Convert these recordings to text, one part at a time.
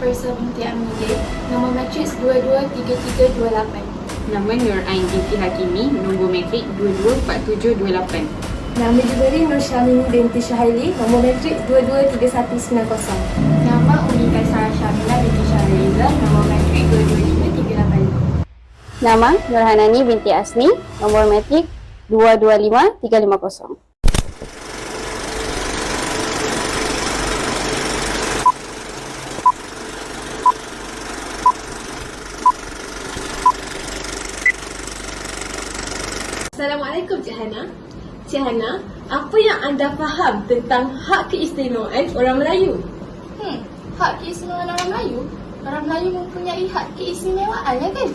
Faisal binti Amidin, nombor matriks 223328. Nama Nur Ain binti Hakimi, nombor matrik 224728. Nama Juberi Nur Syamini binti Syahili, nombor matrik 223190. Nama Umi Kaisara Syamila binti Syahriza, nombor matrik 22385. Nama Nurhanani binti Asni, nombor matrik 225350. Assalamualaikum Cik Hana. Cik Hana, apa yang anda faham tentang hak keistimewaan orang Melayu? Hak keistimewaan orang Melayu? Orang Melayu mempunyai hak keistimewaan, ya kan?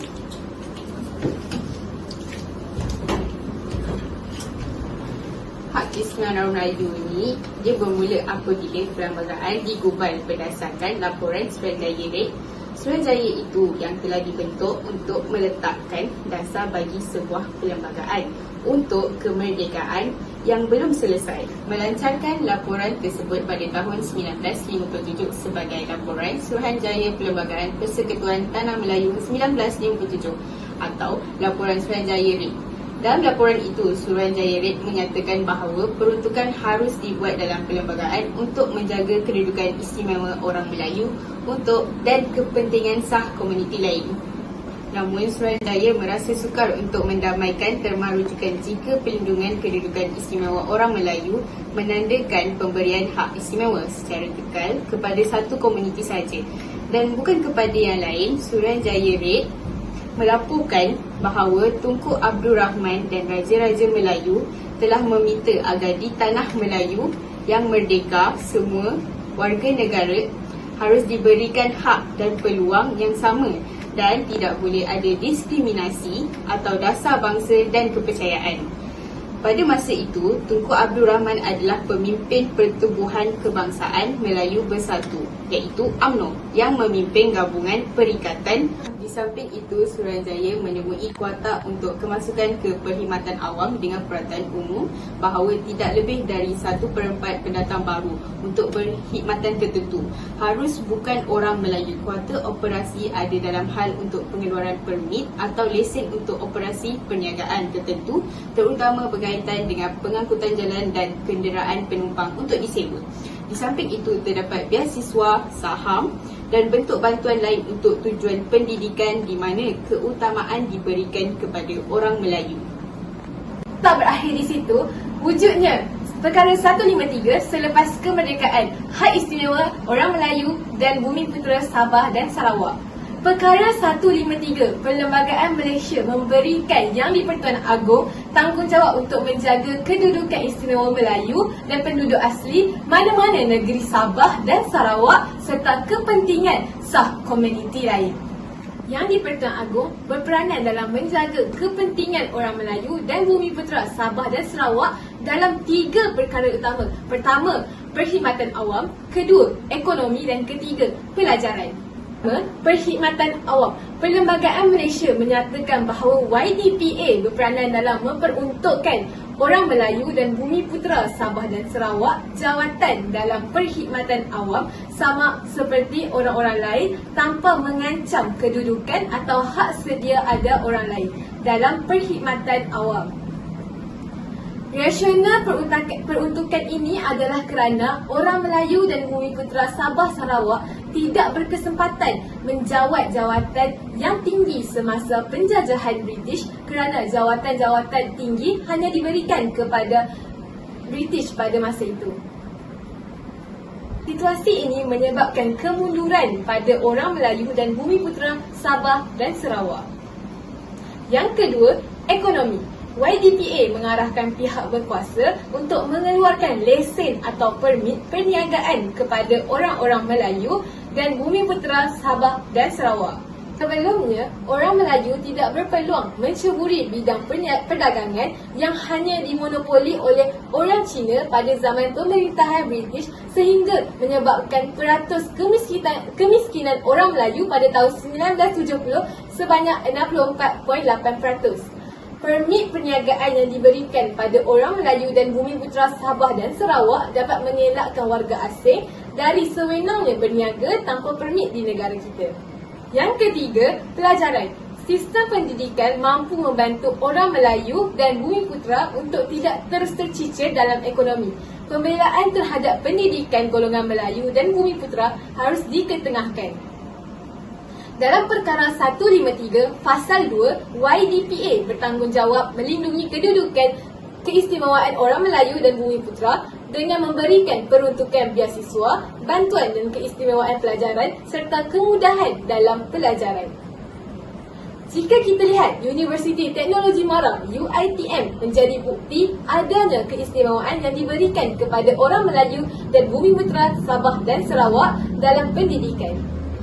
Hak keistimewaan orang Melayu ni dia bermula apabila perlembagaan digubal berdasarkan laporan Suruhanjaya RED. Suruhanjaya itu yang telah dibentuk untuk meletakkan dasar bagi sebuah perlembagaan untuk kemerdekaan yang belum selesai. Melancarkan laporan tersebut pada tahun 1957 sebagai laporan Suruhanjaya Perlembagaan Persekutuan Tanah Melayu 1957 atau laporan Suruhanjaya RED. Dalam laporan itu, Suruhanjaya RED menyatakan bahawa peruntukan harus dibuat dalam perlembagaan untuk menjaga kedudukan istimewa orang Melayu untuk dan kepentingan sah komuniti lain. Namun, Suruhanjaya merasa sukar untuk mendamaikan termarujukan jika perlindungan kedudukan istimewa orang Melayu menandakan pemberian hak istimewa secara kekal kepada satu komuniti sahaja dan bukan kepada yang lain. Suruhanjaya RED melaporkan bahawa Tunku Abdul Rahman dan Raja-Raja Melayu telah meminta agar di tanah Melayu yang merdeka, semua warga negara harus diberikan hak dan peluang yang sama dan tidak boleh ada diskriminasi atau dasar bangsa dan kepercayaan. Pada masa itu, Tunku Abdul Rahman adalah pemimpin Pertubuhan Kebangsaan Melayu Bersatu, iaitu UMNO, yang memimpin gabungan perikatan. Di samping itu, Suruhanjaya menemui kuarta untuk kemasukan ke perkhidmatan awam dengan peraturan umum bahawa tidak lebih dari 1/4 pendatang baru untuk perkhidmatan tertentu harus bukan orang Melayu. Kuarta operasi ada dalam hal untuk pengeluaran permit atau lesen untuk operasi perniagaan tertentu, terutama berkaitan dengan pengangkutan jalan dan kenderaan penumpang untuk disewa. Di samping itu, terdapat beasiswa, saham dan bentuk bantuan lain untuk tujuan pendidikan di mana keutamaan diberikan kepada orang Melayu. Tak berakhir di situ, wujudnya Perkara 153 selepas kemerdekaan Hak Istimewa Orang Melayu dan Bumiputera Sabah dan Sarawak. Perkara 153, Perlembagaan Malaysia memberikan Yang di-Pertuan Agong tanggungjawab untuk menjaga kedudukan istimewa Melayu dan penduduk asli mana-mana negeri Sabah dan Sarawak serta kepentingan sah komuniti lain. Yang di-Pertuan Agong berperanan dalam menjaga kepentingan orang Melayu dan Bumiputera Sabah dan Sarawak dalam 3 perkara utama. Pertama, perkhidmatan awam. Kedua, ekonomi. Dan ketiga, pelajaran. Perkhidmatan awam. Perlembagaan Malaysia menyatakan bahawa YDPA berperanan dalam memperuntukkan orang Melayu dan Bumiputera Sabah dan Sarawak jawatan dalam perkhidmatan awam sama seperti orang-orang lain tanpa mengancam kedudukan atau hak sedia ada orang lain dalam perkhidmatan awam. Rasional peruntukan ini adalah kerana orang Melayu dan Bumiputera Sabah Sarawak tidak berkesempatan menjawat jawatan yang tinggi semasa penjajahan British kerana jawatan-jawatan tinggi hanya diberikan kepada British pada masa itu. Situasi ini menyebabkan kemunduran pada orang Melayu dan Bumiputera Sabah dan Sarawak. Yang kedua, ekonomi. YDPA mengarahkan pihak berkuasa untuk mengeluarkan lesen atau permit perniagaan kepada orang-orang Melayu dan Bumiputera Sabah dan Sarawak. Sebelumnya, orang Melayu tidak berpeluang menceburi bidang perdagangan yang hanya dimonopoli oleh orang Cina pada zaman pemerintahan British sehingga menyebabkan peratus kemiskinan orang Melayu pada tahun 1970 sebanyak 64.8%. Permit perniagaan yang diberikan pada orang Melayu dan Bumiputera Sabah dan Sarawak dapat mengelakkan warga asing dari sewenangnya berniaga tanpa permit di negara kita. Yang ketiga, pelajaran. Sistem pendidikan mampu membantu orang Melayu dan Bumiputera untuk tidak terus tercicir dalam ekonomi. Pembelaan terhadap pendidikan golongan Melayu dan Bumiputera harus diketengahkan. Dalam perkara 153 Fasal 2, YDPA bertanggungjawab melindungi kedudukan keistimewaan orang Melayu dan Bumiputera dengan memberikan peruntukan beasiswa, bantuan dan keistimewaan pelajaran serta kemudahan dalam pelajaran. Jika kita lihat Universiti Teknologi Mara UiTM menjadi bukti adanya keistimewaan yang diberikan kepada orang Melayu dan Bumiputera Sabah dan Sarawak dalam pendidikan.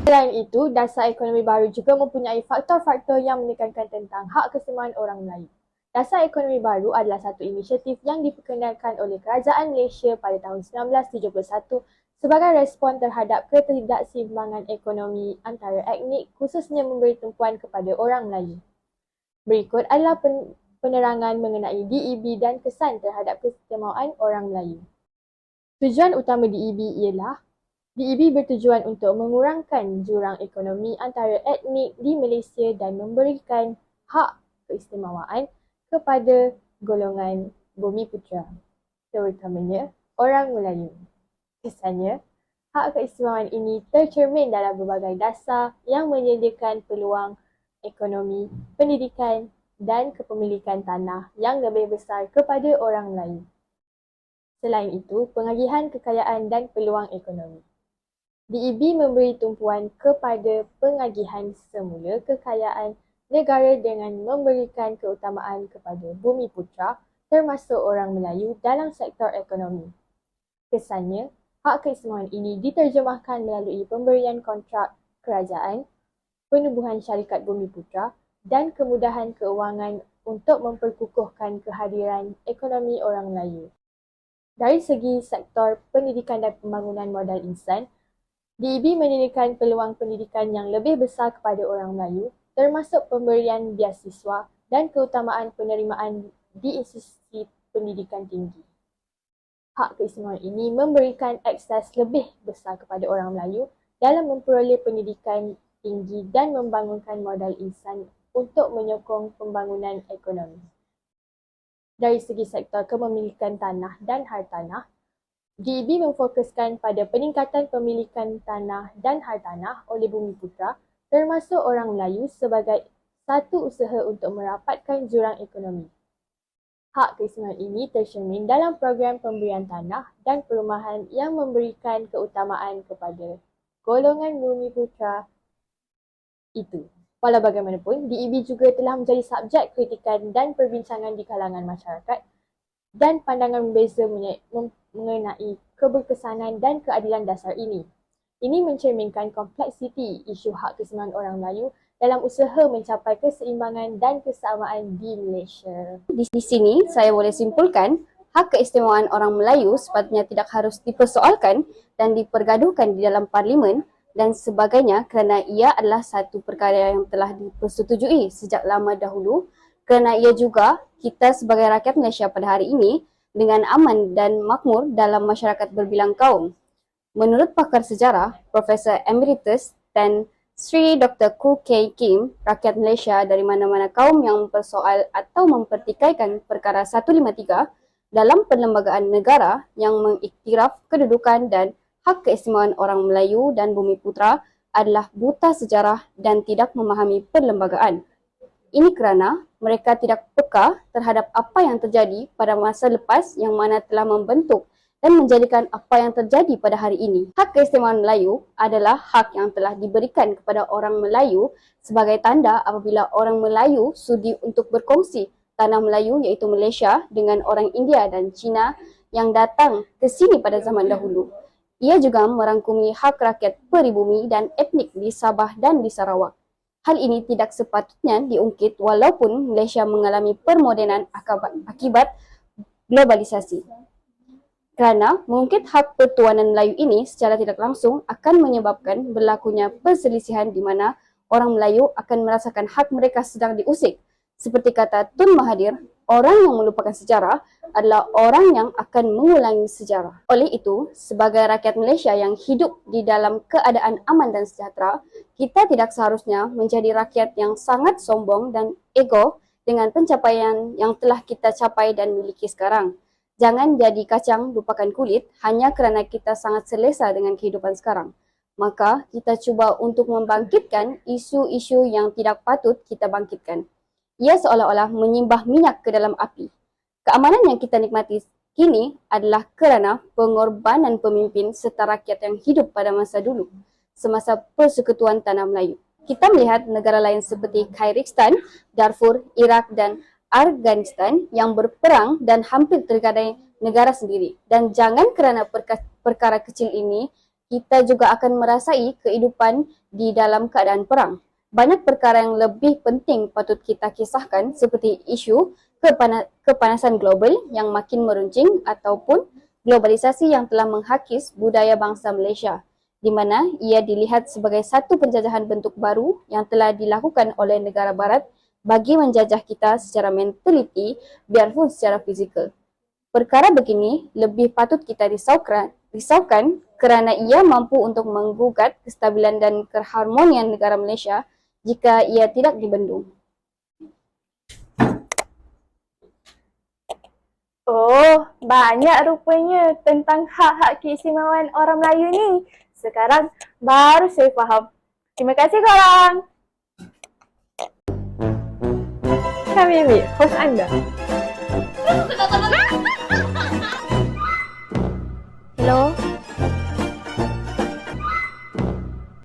Selain itu, dasar ekonomi baru juga mempunyai faktor-faktor yang menekankan tentang hak keseimbangan orang Melayu. Dasar ekonomi baru adalah satu inisiatif yang diperkenalkan oleh Kerajaan Malaysia pada tahun 1971 sebagai respon terhadap ketidakseimbangan ekonomi antara etnik, khususnya memberi tumpuan kepada orang Melayu. Berikut adalah penerangan mengenai DEB dan kesan terhadap keistimewaan orang Melayu. Tujuan utama DEB ialah DEB bertujuan untuk mengurangkan jurang ekonomi antara etnik di Malaysia dan memberikan hak keistimewaan kepada golongan Bumiputera, terutamanya orang Melayu. Kesannya, hak keistimewaan ini tercermin dalam berbagai dasar yang menyediakan peluang ekonomi, pendidikan dan kepemilikan tanah yang lebih besar kepada orang Melayu. Selain itu, pengagihan kekayaan dan peluang ekonomi. DEB memberi tumpuan kepada pengagihan semula kekayaan negara dengan memberikan keutamaan kepada Bumiputera termasuk orang Melayu dalam sektor ekonomi. Kesannya, hak keistimewaan ini diterjemahkan melalui pemberian kontrak kerajaan, penubuhan syarikat Bumiputera dan kemudahan keuangan untuk memperkukuhkan kehadiran ekonomi orang Melayu. Dari segi sektor pendidikan dan pembangunan modal insan, DEB menyediakan peluang pendidikan yang lebih besar kepada orang Melayu termasuk pemberian beasiswa dan keutamaan penerimaan di institusi pendidikan tinggi. Hak keistimewaan ini memberikan akses lebih besar kepada orang Melayu dalam memperoleh pendidikan tinggi dan membangunkan modal insan untuk menyokong pembangunan ekonomi. Dari segi sektor kepemilikan tanah dan hartanah, DEB memfokuskan pada peningkatan pemilikan tanah dan hartanah oleh Bumiputera termasuk orang Melayu sebagai satu usaha untuk merapatkan jurang ekonomi. Hak keistimewaan ini tercermin dalam program pemberian tanah dan perumahan yang memberikan keutamaan kepada golongan Bumiputera itu. Walau bagaimanapun, DEB juga telah menjadi subjek kritikan dan perbincangan di kalangan masyarakat dan pandangan berbeza mengenai keberkesanan dan keadilan dasar ini. Ini mencerminkan kompleksiti isu hak keseimbangan orang Melayu dalam usaha mencapai keseimbangan dan kesamaan di Malaysia. Di sini saya boleh simpulkan hak keistimewaan orang Melayu sepatutnya tidak harus dipersoalkan dan dipergaduhkan di dalam parlimen dan sebagainya kerana ia adalah satu perkara yang telah dipersetujui sejak lama dahulu kerana ia juga kita sebagai rakyat Malaysia pada hari ini dengan aman dan makmur dalam masyarakat berbilang kaum. Menurut pakar sejarah, Profesor Emeritus dan Sri Dr. Khoo Kay Kim, rakyat Malaysia dari mana-mana kaum yang mempersoal atau mempertikaikan perkara 153 dalam perlembagaan negara yang mengiktiraf kedudukan dan hak keistimewaan orang Melayu dan Bumiputera adalah buta sejarah dan tidak memahami perlembagaan. Ini kerana mereka tidak peka terhadap apa yang terjadi pada masa lepas yang mana telah membentuk dan menjadikan apa yang terjadi pada hari ini. Hak keistimewaan Melayu adalah hak yang telah diberikan kepada orang Melayu sebagai tanda apabila orang Melayu sudi untuk berkongsi tanah Melayu iaitu Malaysia dengan orang India dan Cina yang datang ke sini pada zaman dahulu. Ia juga merangkumi hak rakyat peribumi dan etnik di Sabah dan di Sarawak. Hal ini tidak sepatutnya diungkit walaupun Malaysia mengalami permodernan akibat globalisasi. Kerana mengungkit hak pertuanan Melayu ini secara tidak langsung akan menyebabkan berlakunya perselisihan di mana orang Melayu akan merasakan hak mereka sedang diusik. Seperti kata Tun Mahathir, orang yang melupakan sejarah adalah orang yang akan mengulangi sejarah. Oleh itu, sebagai rakyat Malaysia yang hidup di dalam keadaan aman dan sejahtera, kita tidak seharusnya menjadi rakyat yang sangat sombong dan ego dengan pencapaian yang telah kita capai dan miliki sekarang. Jangan jadi kacang lupakan kulit hanya kerana kita sangat selesa dengan kehidupan sekarang. Maka kita cuba untuk membangkitkan isu-isu yang tidak patut kita bangkitkan. Ia seolah-olah menyimbah minyak ke dalam api. Keamanan yang kita nikmati kini adalah kerana pengorbanan pemimpin serta rakyat yang hidup pada masa dulu, semasa Persekutuan Tanah Melayu. Kita melihat negara lain seperti Kyrgyzstan, Darfur, Iraq dan Afghanistan yang berperang dan hampir tergadai negara sendiri. Dan jangan kerana perkara kecil ini, kita juga akan merasai kehidupan di dalam keadaan perang. Banyak perkara yang lebih penting patut kita kisahkan seperti isu kepanasan global yang makin meruncing ataupun globalisasi yang telah menghakis budaya bangsa Malaysia, di mana ia dilihat sebagai satu penjajahan bentuk baru yang telah dilakukan oleh negara barat bagi menjajah kita secara mentaliti biarpun secara fizikal. Perkara begini lebih patut kita risaukan kerana ia mampu untuk menggugat kestabilan dan keharmonian negara Malaysia jika ia tidak dibendung. Oh, banyak rupanya tentang hak-hak keistimewaan orang Melayu ni. Sekarang baru saya faham. Terima kasih korang. Kami host anda.